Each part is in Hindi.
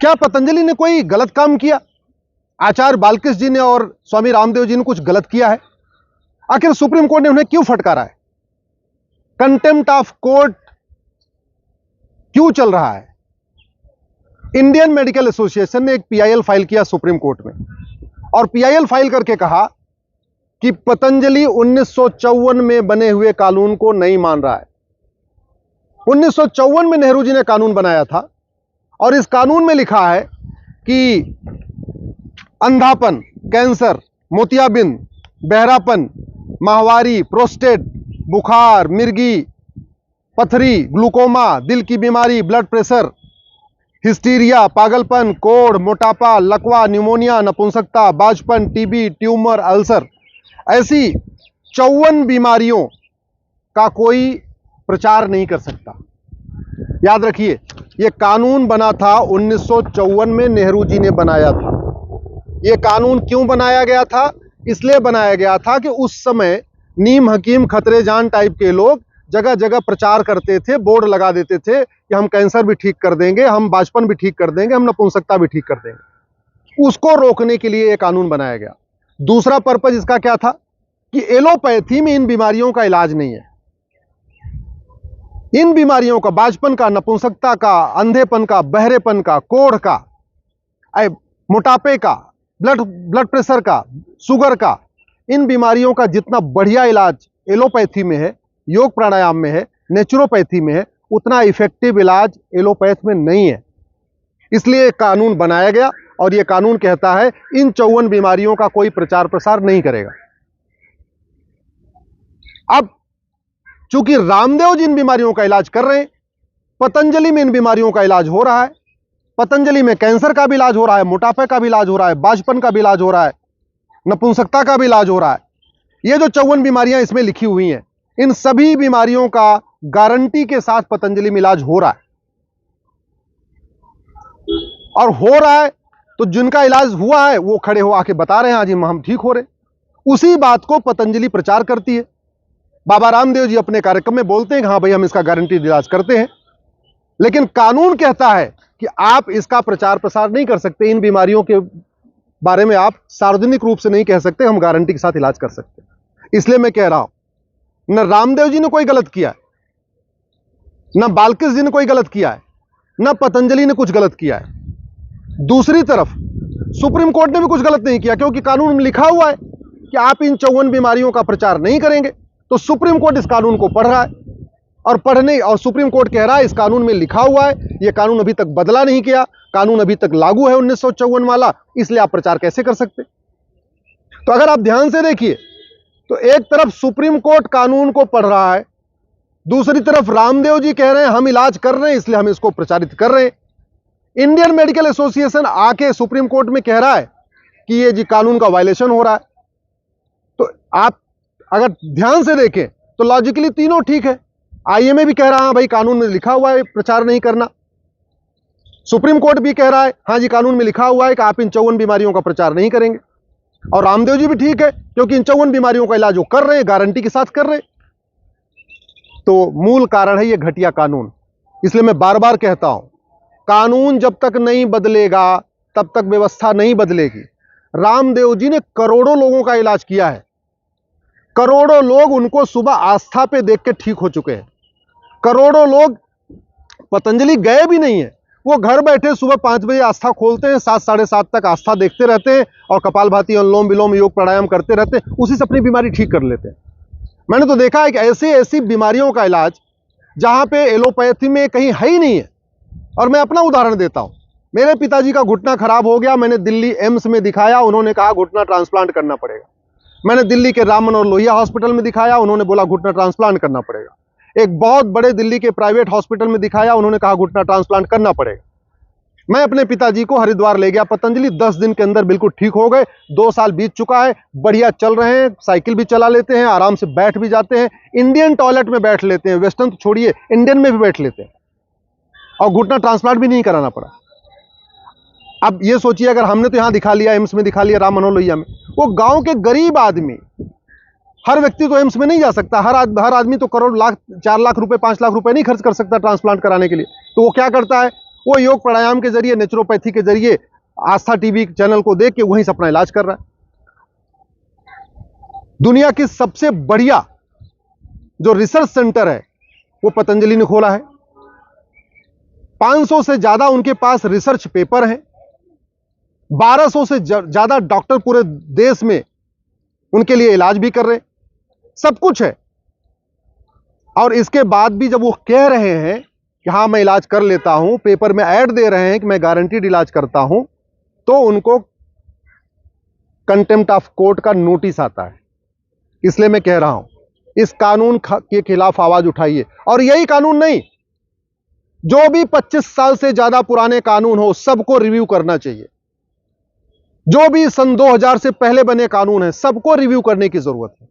क्या पतंजलि ने कोई गलत काम किया? आचार्य बालकृष्ण जी ने और स्वामी रामदेव जी ने कुछ गलत किया है? आखिर सुप्रीम कोर्ट ने उन्हें क्यों फटकारा है? कंटेम्प्ट ऑफ कोर्ट क्यों चल रहा है? इंडियन मेडिकल एसोसिएशन ने एक पीआईएल फाइल किया सुप्रीम कोर्ट में और पीआईएल फाइल करके कहा कि पतंजलि 1954 में बने हुए कानून को नहीं मान रहा है। 1954 में नेहरू जी ने कानून बनाया था और इस कानून में लिखा है कि अंधापन, कैंसर, मोतियाबिंद, बहरापन, माहवारी, प्रोस्टेट, बुखार, मिर्गी, पथरी, ग्लूकोमा, दिल की बीमारी, ब्लड प्रेशर, हिस्टीरिया, पागलपन, कोढ़, मोटापा, लकवा, न्यूमोनिया, नपुंसकता, बाजपन, टीबी, ट्यूमर, अल्सर, ऐसी 54 बीमारियों का कोई प्रचार नहीं कर सकता। याद रखिए, यह कानून बना था 1954 में, नेहरू जी ने बनाया था। यह कानून क्यों बनाया गया था? इसलिए बनाया गया था कि उस समय नीम हकीम खतरे जान टाइप के लोग जगह जगह प्रचार करते थे, बोर्ड लगा देते थे कि हम कैंसर भी ठीक कर देंगे, हम बाजपन भी ठीक कर देंगे, हम नपुंसकता भी ठीक कर देंगे। उसको रोकने के लिए यह कानून बनाया गया। दूसरा पर्पज इसका क्या था कि एलोपैथी में इन बीमारियों का इलाज नहीं है। इन बीमारियों का, बाजपन का, नपुंसकता का, अंधेपन का, बहरेपन का, कोढ़ का, मोटापे का, ब्लड प्रेशर का, शुगर का, इन बीमारियों का जितना बढ़िया इलाज एलोपैथी में है, योग प्राणायाम में है, नेचुरोपैथी में है, उतना इफेक्टिव इलाज एलोपैथ में नहीं है। इसलिए कानून बनाया गया और यह कानून कहता है इन 54 बीमारियों का कोई प्रचार प्रसार नहीं करेगा। अब चूंकि रामदेव जी इन बीमारियों का इलाज कर रहे हैं, पतंजलि में इन बीमारियों का इलाज हो रहा है, पतंजलि में कैंसर का भी इलाज हो रहा है, मोटापे का भी इलाज हो रहा है, बाजपन का भी इलाज हो रहा है, नपुंसकता का भी इलाज हो रहा है। ये जो 54 बीमारियां इसमें लिखी हुई हैं, इन सभी बीमारियों का गारंटी के साथ पतंजलि में इलाज हो रहा है। और हो रहा है तो जिनका इलाज हुआ है वो खड़े हो आके बता रहे हैं आज हम ठीक हो रहे। उसी बात को पतंजलि प्रचार करती है। बाबा रामदेव जी अपने कार्यक्रम में बोलते हैं कि हाँ भाई हम इसका गारंटी इलाज करते हैं, लेकिन कानून कहता है कि आप इसका प्रचार प्रसार नहीं कर सकते। इन बीमारियों के बारे में आप सार्वजनिक रूप से नहीं कह सकते हम गारंटी के साथ इलाज कर सकते। इसलिए मैं कह रहा हूं, न रामदेव जी ने कोई गलत किया है, न बालकृष्ण जी ने कोई गलत किया है, न पतंजलि ने कुछ गलत किया है। दूसरी तरफ सुप्रीम कोर्ट ने भी कुछ गलत नहीं किया, क्योंकि कानून में लिखा हुआ है कि आप इन 54 बीमारियों का प्रचार नहीं करेंगे। तो सुप्रीम कोर्ट इस कानून को पढ़ रहा है और सुप्रीम कोर्ट कह रहा है इस कानून में लिखा हुआ है, यह कानून अभी तक बदला नहीं किया, कानून अभी तक लागू है 1954 वाला, इसलिए आप प्रचार कैसे कर सकते। तो अगर आप ध्यान से देखिए तो एक तरफ सुप्रीम कोर्ट कानून को पढ़ रहा है, दूसरी तरफ रामदेव जी कह रहे हैं हम इलाज कर रहे हैं इसलिए हम इसको प्रचारित कर रहे हैं। इंडियन मेडिकल एसोसिएशन आके सुप्रीम कोर्ट में कह रहा है कि ये जी कानून का वायलेशन हो रहा है। तो आप अगर ध्यान से देखें तो लॉजिकली तीनों ठीक है। आईएमए भी कह रहा है भाई कानून में लिखा हुआ है प्रचार नहीं करना, सुप्रीम कोर्ट भी कह रहा है हाँ जी कानून में लिखा हुआ है कि आप इन 54 बीमारियों का प्रचार नहीं करेंगे, और रामदेव जी भी ठीक है क्योंकि इन 54 बीमारियों का इलाज वो कर रहे हैं, गारंटी के साथ कर रहे हैं। तो मूल कारण है ये घटिया कानून। इसलिए मैं बार बार कहता हूं, कानून जब तक नहीं बदलेगा तब तक व्यवस्था नहीं बदलेगी। रामदेव जी ने करोड़ों लोगों का इलाज किया है, करोड़ों लोग उनको सुबह आस्था पे देख के ठीक हो चुके हैं, करोड़ों लोग पतंजलि गए भी नहीं है, वो घर बैठे सुबह 5 बजे आस्था खोलते हैं, 7 साढ़े 7 तक आस्था देखते रहते हैं और कपालभाति, अनुलोम विलोम, योग प्राणायाम करते रहते हैं, उसी से अपनी बीमारी ठीक कर लेते हैं। मैंने तो देखा है कि ऐसी ऐसी बीमारियों का इलाज जहां पे एलोपैथी में कहीं है ही नहीं है। और मैं अपना उदाहरण देता हूं, मेरे पिताजी का घुटना खराब हो गया, मैंने दिल्ली एम्स में दिखाया, उन्होंने कहा घुटना ट्रांसप्लांट करना पड़ेगा। मैंने दिल्ली के राम मनोहर लोहिया हॉस्पिटल में दिखाया, उन्होंने बोला घुटना ट्रांसप्लांट करना पड़ेगा। एक बहुत बड़े दिल्ली के प्राइवेट हॉस्पिटल में दिखाया, उन्होंने कहा घुटना ट्रांसप्लांट करना पड़ेगा। मैं अपने पिताजी को हरिद्वार ले गया पतंजलि, 10 दिन के अंदर बिल्कुल ठीक हो गए। 2 साल बीत चुका है, बढ़िया चल रहे हैं, साइकिल भी चला लेते हैं, आराम से बैठ भी जाते हैं, इंडियन टॉयलेट में बैठ लेते हैं, वेस्टर्न तो छोड़िए इंडियन में भी बैठ लेते हैं, और घुटना ट्रांसप्लांट भी नहीं कराना पड़ा। अब ये सोचिए अगर हमने तो यहां दिखा लिया, एम्स में दिखा लिया, राम मनोहर लोहिया में, वो गांव के गरीब आदमी, हर व्यक्ति तो एम्स में नहीं जा सकता, हर आदमी तो करोड़ लाख 4 लाख रुपए 5 लाख रुपए नहीं खर्च कर सकता ट्रांसप्लांट कराने के लिए। तो वो क्या करता है, वो योग प्राणायाम के जरिए, नेचुरोपैथी के जरिए आस्था टीवी चैनल को देख के वहीं से अपना इलाज कर रहा है। दुनिया की सबसे बढ़िया जो रिसर्च सेंटर है वो पतंजलि ने खोला है। 500 से ज्यादा उनके पास रिसर्च पेपर हैं। 1200 से ज्यादा डॉक्टर पूरे देश में उनके लिए इलाज भी कर रहे हैं। सब कुछ है। और इसके बाद भी जब वो कह रहे हैं कि हाँ मैं इलाज कर लेता हूं, पेपर में ऐड दे रहे हैं कि मैं गारंटीड इलाज करता हूं, तो उनको कंटेम्प्ट ऑफ कोर्ट का नोटिस आता है। इसलिए मैं कह रहा हूं, इस कानून के खिलाफ आवाज उठाइए। और यही कानून नहीं, जो भी 25 साल से ज्यादा पुराने कानून हो सबको रिव्यू करना चाहिए। जो भी सन 2000 से पहले बने कानून हैं सबको रिव्यू करने की जरूरत है।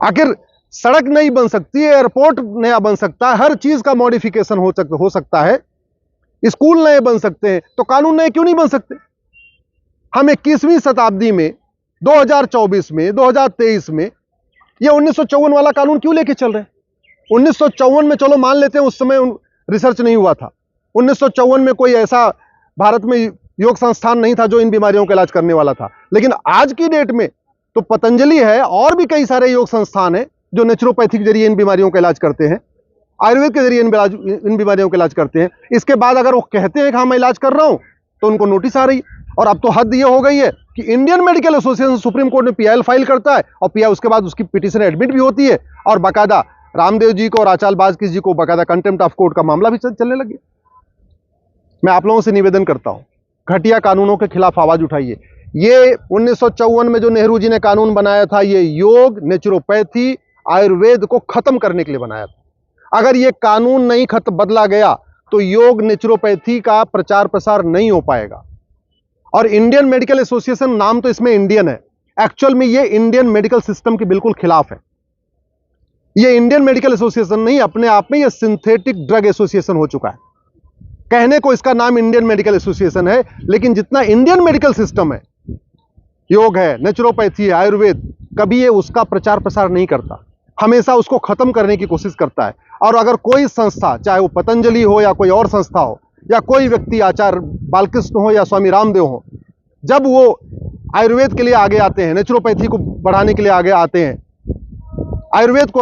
आखिर सड़क नहीं बन सकती, एयरपोर्ट नया बन सकता है, हर चीज का मॉडिफिकेशन हो सकता है, स्कूल नए बन सकते हैं, तो कानून नए क्यों नहीं बन सकते? हम 21वीं शताब्दी में 2024 में 2023 में ये 1954 वाला कानून क्यों लेके चल रहे हैं? 1954 में चलो मान लेते हैं उस समय रिसर्च नहीं हुआ था। 1954 में कोई ऐसा भारत में योग संस्थान नहीं था जो इन बीमारियों का इलाज करने वाला था। लेकिन आज की डेट में तो पतंजलि है और भी कई सारे योग संस्थान हैं जो नेचुरोपैथी के जरिए इन बीमारियों का इलाज करते हैं, आयुर्वेद के जरिए इन बीमारियों का इलाज करते हैं। इसके बाद अगर वो कहते हैं कि हाँ मैं इलाज कर रहा हूं तो उनको नोटिस आ रही है। और अब तो हद ये हो गई है कि Indian medical association supreme court में पीआईएल फाइल करता है और पीआई उसके बाद उसकी पिटीशन एडमिट भी होती है और बाकायदा रामदेव जी को और आचार्य बाजकिस जी को बाकायदा कंटेम्प्ट ऑफ कोर्ट का मामला भी चलने लगे। मैं आप लोगों से निवेदन करता हूं, घटिया कानूनों के खिलाफ आवाज उठाइए। ये 1954 में जो नेहरू जी ने कानून बनाया था, ये योग, नेचुरोपैथी, आयुर्वेद को खत्म करने के लिए बनाया था। अगर ये कानून नहीं बदला गया तो योग, नेचुरोपैथी का प्रचार प्रसार नहीं हो पाएगा। और इंडियन मेडिकल एसोसिएशन, नाम तो इसमें इंडियन है, एक्चुअल में ये इंडियन मेडिकल सिस्टम के बिल्कुल खिलाफ है। ये इंडियन मेडिकल एसोसिएशन नहीं, अपने आप में ये सिंथेटिक ड्रग एसोसिएशन हो चुका है। कहने को इसका नाम इंडियन मेडिकल एसोसिएशन है, लेकिन जितना इंडियन मेडिकल सिस्टम है, योग है, नेचुरोपैथी है, आयुर्वेद, कभी ये उसका प्रचार प्रसार नहीं करता, हमेशा उसको खत्म करने की कोशिश करता है। और अगर कोई संस्था, चाहे वो पतंजलि हो या कोई और संस्था हो, या कोई व्यक्ति आचार्य बालकृष्ण हो या स्वामी रामदेव हो, जब वो आयुर्वेद के लिए आगे आते हैं, नेचुरोपैथी को बढ़ाने के लिए आगे आते हैं, आयुर्वेद को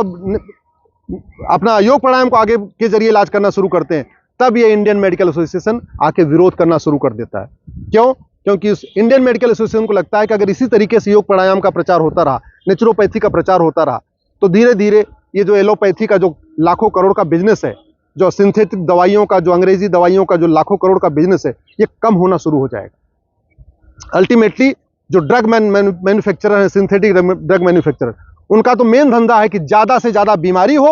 अपना योग प्राणायाम को आगे के जरिए इलाज करना शुरू करते हैं, तब ये इंडियन मेडिकल एसोसिएशन आके विरोध करना शुरू कर देता है। क्यों? क्योंकि उस इंडियन मेडिकल एसोसिएशन को लगता है कि अगर इसी तरीके से योग प्राणायाम का प्रचार होता रहा, नेचुरोपैथी का प्रचार होता रहा, तो धीरे धीरे ये जो एलोपैथी का जो लाखों करोड़ का बिजनेस है, जो सिंथेटिक दवाइयों का, जो अंग्रेजी दवाइयों का जो लाखों करोड़ का बिजनेस है, ये कम होना शुरू हो जाएगा। अल्टीमेटली जो ड्रग मैन्युफैक्चरर है, सिंथेटिक ड्रग मैन्युफैक्चरर, उनका तो मेन धंधा है कि ज्यादा से ज्यादा बीमारी हो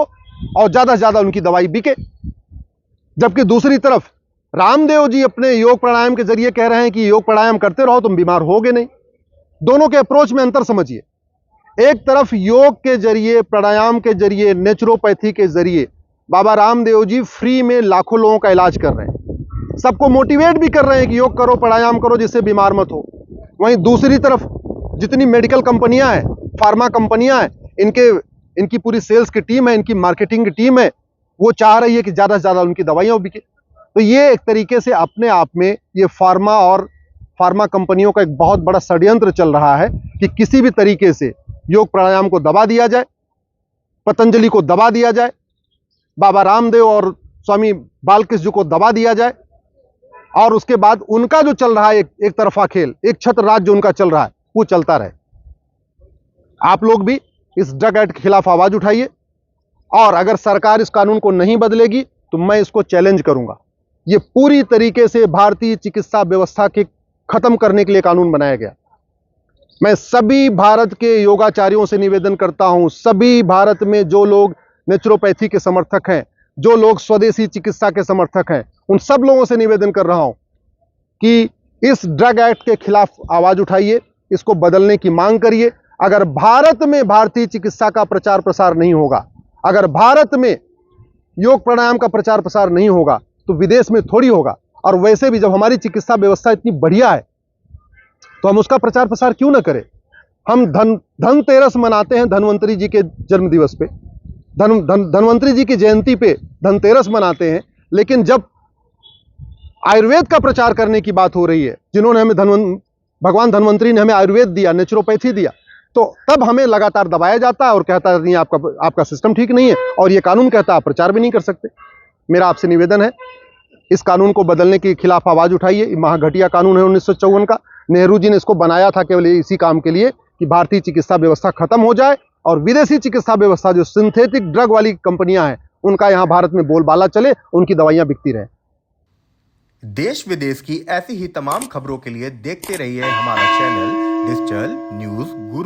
और ज्यादा से ज्यादा उनकी दवाई बिके। जबकि दूसरी तरफ रामदेव जी अपने योग प्राणायाम के जरिए कह रहे हैं कि योग प्राणायाम करते रहो तुम बीमार होगे नहीं। दोनों के अप्रोच में अंतर समझिए। एक तरफ योग के जरिए, प्राणायाम के जरिए, नेचुरोपैथी के जरिए बाबा रामदेव जी फ्री में लाखों लोगों का इलाज कर रहे हैं, सबको मोटिवेट भी कर रहे हैं कि योग करो, प्राणायाम करो, जिससे बीमार मत हो। वहीं दूसरी तरफ जितनी मेडिकल कंपनियां हैं, फार्मा कंपनियां हैं, इनकी पूरी सेल्स की टीम है, इनकी मार्केटिंग की टीम है, वो चाह रही है कि ज्यादा से ज्यादा उनकी दवाइयां बिके। तो ये एक तरीके से अपने आप में ये फार्मा कंपनियों का एक बहुत बड़ा षड्यंत्र चल रहा है कि किसी भी तरीके से योग प्राणायाम को दबा दिया जाए, पतंजलि को दबा दिया जाए, बाबा रामदेव और स्वामी बालकृष्ण जी को दबा दिया जाए, और उसके बाद उनका जो चल रहा है एक तरफा खेल, एक छत्र राज जो उनका चल रहा है, वो चलता रहे। आप लोग भी इस ड्रग एक्ट के खिलाफ आवाज उठाइए, और अगर सरकार इस कानून को नहीं बदलेगी तो मैं इसको चैलेंज करूंगा। ये पूरी तरीके से भारतीय चिकित्सा व्यवस्था के खत्म करने के लिए कानून बनाया गया। मैं सभी भारत के योगाचार्यों से निवेदन करता हूं, सभी भारत में जो लोग नेचुरोपैथी के समर्थक हैं, जो लोग स्वदेशी चिकित्सा के समर्थक हैं, उन सब लोगों से निवेदन कर रहा हूं कि इस ड्रग एक्ट के खिलाफ आवाज उठाइए, इसको बदलने की मांग करिए। अगर भारत में भारतीय चिकित्सा का प्रचार प्रसार नहीं होगा, अगर भारत में योग प्राणायाम का प्रचार प्रसार नहीं होगा, तो विदेश में थोड़ी होगा। और वैसे भी जब हमारी चिकित्सा व्यवस्था इतनी बढ़िया है तो हम उसका प्रचार प्रसार क्यों ना करें। हम धनतेरस मनाते हैं, धन्वंतरी जी के जन्म दिवस पे, धन्वंतरी जी की जयंती पे धनतेरस मनाते हैं, लेकिन जब आयुर्वेद का प्रचार करने की बात हो रही है, जिन्होंने हमें भगवान धन्वंतरी ने हमें आयुर्वेद दिया, नेचुरोपैथी दिया, तो तब हमें लगातार दबाया जाता है और कहता है नहीं आपका सिस्टम ठीक नहीं है, और ये कानून कहता है आप प्रचार भी नहीं कर सकते। मेरा आपसे निवेदन है, इस कानून को बदलने के खिलाफ आवाज उठाइए। महाघटिया कानून है 1954 का। नेहरू जी ने इसको बनाया था केवल इसी काम के लिए कि भारतीय चिकित्सा व्यवस्था खत्म हो जाए और विदेशी चिकित्सा व्यवस्था, जो सिंथेटिक ड्रग वाली कंपनियां हैं, उनका यहां भारत में बोलबाला चले, उनकी दवाइयां बिकती रहे। देश विदेश की ऐसी ही तमाम खबरों के लिए देखते रहिए हमारा चैनल डिजिटल न्यूज गुरु।